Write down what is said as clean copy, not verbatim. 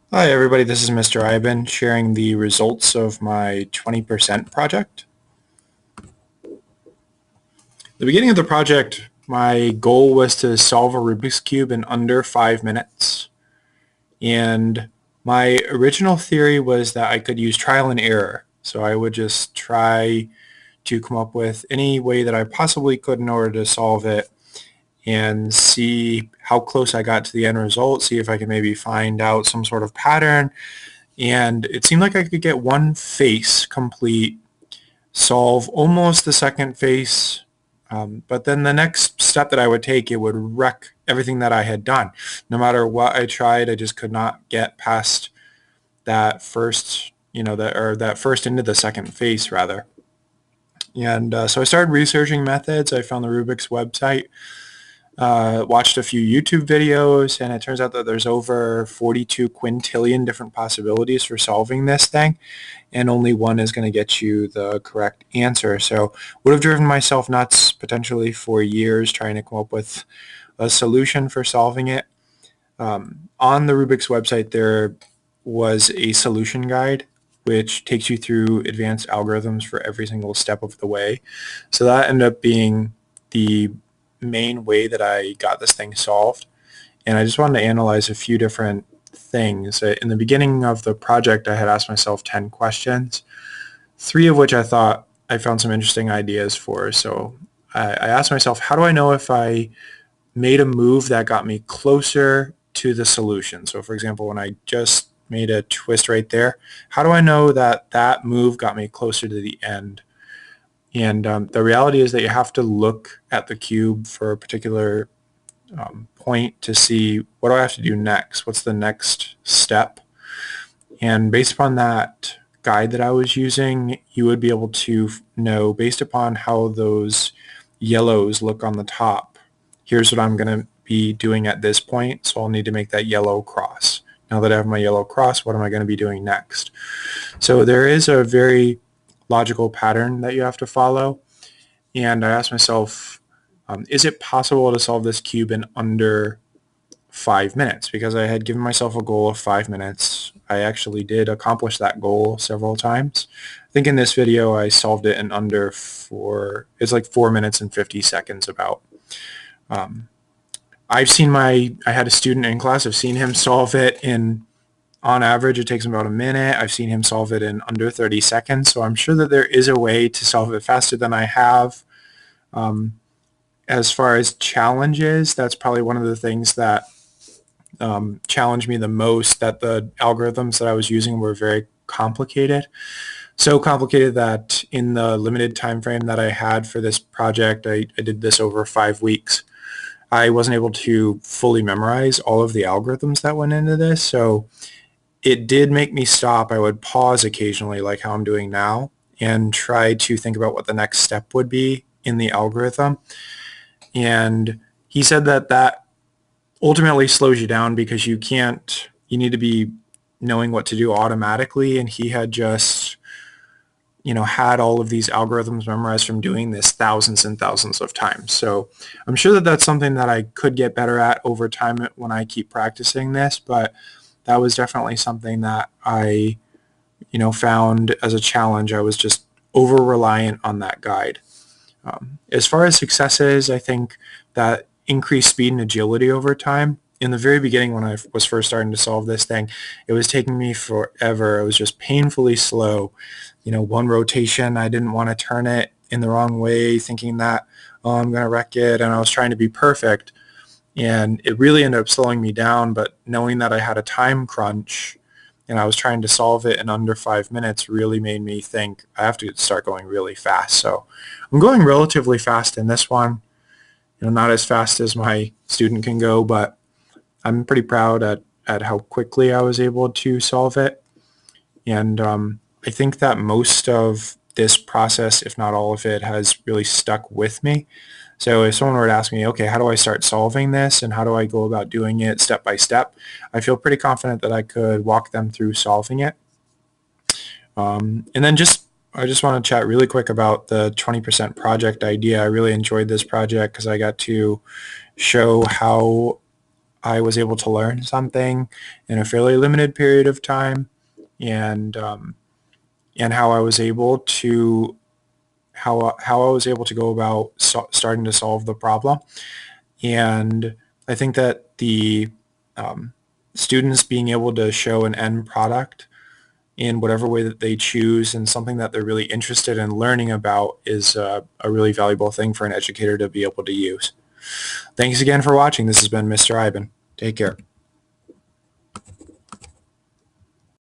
Hi everybody, this is Mr. Ivan sharing the results of my 20% project. The beginning of the project, my goal was to solve a Rubik's Cube in under 5 minutes. And my original theory was that I could use trial and error. So I would just try to come up with any way that I possibly could in order to solve it and see how close I got to the end result, see if I could maybe find out some sort of pattern. And it seemed like I could get one face complete, solve almost the second face, but then the next step that I would take, it would wreck everything that I had done. No matter what I tried, I just could not get past that first, that first into the second face rather. And so I started researching methods. I found the Rubik's website, watched a few YouTube videos, and it turns out that there's over 42 quintillion different possibilities for solving this thing, and only one is going to get you the correct answer. So would have driven myself nuts potentially for years trying to come up with a solution for solving it. On the Rubik's website, there was a solution guide which takes you through advanced algorithms for every single step of the way. So that ended up being the main way that I got this thing solved. And I just wanted to analyze a few different things. In the beginning of the project, I had asked myself 10 questions, three of which I thought I found some interesting ideas for. So I asked myself, how do I know if I made a move that got me closer to the solution? So for example, when I just made a twist right there, how do I know that that move got me closer to the end? And the reality is that you have to look at the cube for a particular point to see, what do I have to do next? What's the next step? And based upon that guide that I was using, you would be able to know, based upon how those yellows look on the top, here's what I'm going to be doing at this point. So I'll need to make that yellow cross. Now that I have my yellow cross, what am I going to be doing next? So there is a very logical pattern that you have to follow. And I asked myself, is it possible to solve this cube in under 5 minutes? Because I had given myself a goal of 5 minutes. I actually did accomplish that goal several times. I think in this video I solved it in under it's like 4 minutes and 50 seconds about. Um, I had a student in class, I've seen him solve it in, on average, it takes him about a minute. I've seen him solve it in under 30 seconds. So I'm sure that there is a way to solve it faster than I have. Um, as far as challenges, that's probably one of the things that challenged me the most, that the algorithms that I was using were very complicated. So complicated that in the limited time frame that I had for this project, I did this over 5 weeks. I wasn't able to fully memorize all of the algorithms that went into this. So it did make me stop. I would pause occasionally, like how I'm doing now, and try to think about what the next step would be in the algorithm. And he said that that ultimately slows you down because you need to be knowing what to do automatically. And he had just, had all of these algorithms memorized from doing this thousands and thousands of times. So I'm sure that that's something that I could get better at over time when I keep practicing this, but that was definitely something that I, found as a challenge. I was just over reliant on that guide. As far as successes, I think that increased speed and agility over time. In the very beginning, when I was first starting to solve this thing, it was taking me forever. It was just painfully slow. One rotation, I didn't want to turn it in the wrong way, thinking that, oh, I'm going to wreck it, and I was trying to be perfect. And it really ended up slowing me down, but knowing that I had a time crunch and I was trying to solve it in under 5 minutes really made me think I have to start going really fast. So I'm going relatively fast in this one, not as fast as my student can go, but I'm pretty proud at how quickly I was able to solve it. And I think that most of this process, if not all of it, has really stuck with me. So if someone were to ask me, okay, how do I start solving this and how do I go about doing it step by step, I feel pretty confident that I could walk them through solving it. And then I just want to chat really quick about the 20% project idea. I really enjoyed this project because I got to show how I was able to learn something in a fairly limited period of time, and how I was able to how I was able to go about starting to solve the problem. And I think that the um, students being able to show an end product in whatever way that they choose and something that they're really interested in learning about is a really valuable thing for an educator to be able to use. Thanks again for watching. This has been Mr. Ivan. Take care.